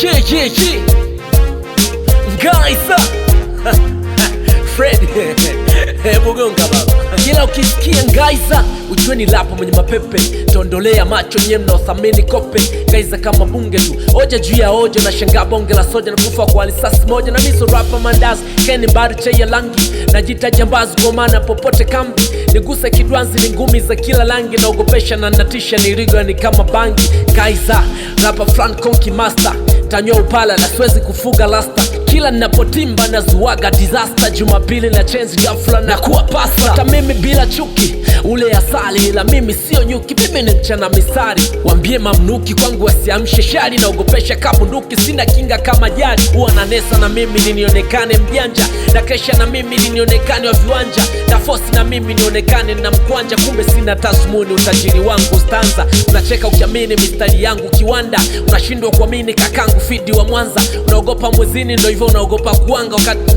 Yeah. Ngaisa Fred Mugonga baba. Kila ukisikia Ngaisa ujue ni lapo mwenye mapepe. Tondolea macho nye mnaothamini kope. Ngaisa kama bunge tu, oja juu ya oja. Na shangaa bonge la soja na kufa kwa lisasi moja. Na miso rapa mandazi, keni mbari chaya langi. Najita jambazi kwa maana popote kambi. Niguse kidwanzi ni ngumi za kila langi. Naogopesha na natisha ni rigo ni kama bangi. Ngaisa, rapa Frank Konki Master. Tanyo upala na siwezi kufuga lasta. Kila ninapotimba na zuwaga disaster. Jumapili na change ghafla na kuwa pasta. Hata mimi bila chuki, ule asali. Ila mimi sio nyuki, mimi ni mchana misari. Wambie mamnuki kwangu wasiamshe shari. Naogopesha kabunduki, sina kinga kama jari. Huwa na nesa na mimi ninionekane mjanja. Na kesha na mimi ninionekane wa viwanja. Na force na mimi nionekane na mkwanja. Kumbe sina tasmuni, utajiri wangu stanza. Unacheka ukiamini mistari yangu kiwanda. Unashindwa kuamini kakangu fidi wa Mwanza. Unaogopa mwezini ndo hivyo unaogopa kuanga wakati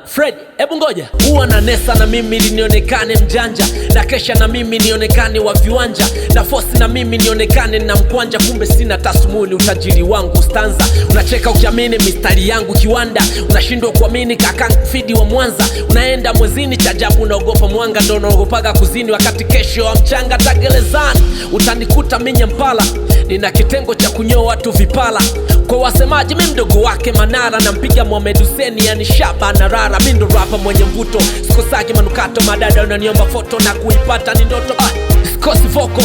Fred, ebu ngoja. Huwa na nesa na mimi nionekane mjanja. Na kesha na mimi nionekane wa viwanja. Na force na mimi nionekane na mkwanja. Kumbe sina tasmuni, utajiri wangu stanza. Unacheka ukiamini mistari yangu kiwanda. Unashindwa kuamini kakangu fidi wa Mwanza. Unaenda mwezini chajabu unaogopa mwanga. Ndo unaogopaga kuzini wakati kesho wa mchanga tagelezani. Utanikuta minya mpala. Nina kitengo cha kunyoa watu vipala. Kwa wasemaji mimi mdogo wake Manara. Na mpiga Mohamed Hussein yani Shaba na Rara. Mimi ndo rapa mwenye mvuto, sikosagi manukato. Madada unaniomba foto na kuipata ni ndoto. Sikosi voko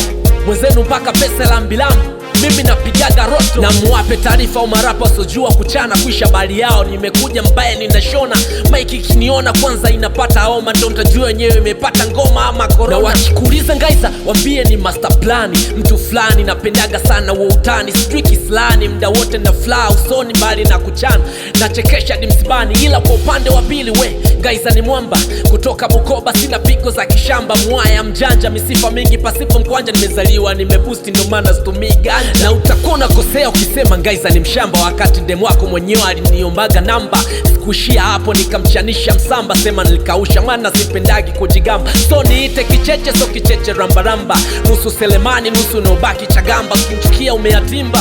mwenzenu mpaka pesa lambilambi. Mimi napigaga roto na muwape taarifa umarapa sojua kuchana. Kuisha bali yao nimekuja mbaye ninashona. Mike ikiniona kwanza inapata homa. Ndo mtajua wenyewe imepata ngoma ama corona. Na wakikuuliza Ngaisa wambie ni master plan. Mtu fulani napendaga sana wa utani. Streaky slani mda wote na fla usoni mbali na kuchana. Nachekesha dimsibani ila kwa upande wa pili we Ngaisa ni mwamba kutoka Bukoba. Sina pigo za kishamba mwaya mjanja. Misifa mingi pasipo mkwanja. Nimezaliwa nimebusti ndo maana situmii ganja. Na utakuwa unakosea ukisema Ngaisa ni mshamba. Wakati demu wako mwenyewe aliniombaga namba. Sikuishia hapo nikamchanisha msamba. Sema nilikausha maana sipendagi kujigamba. So niite kicheche so kicheche rambaramba. Nusu Selemani nusu naobaki Chagamba. Ukinchukia umeyatimba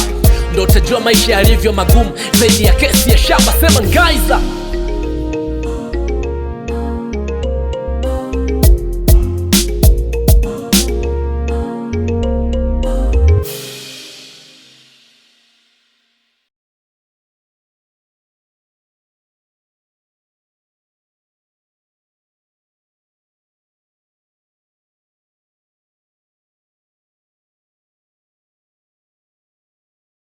ndo utajua maisha yalivyo magumu. Zaidi ya kesi ya shamba sema Ngaisa.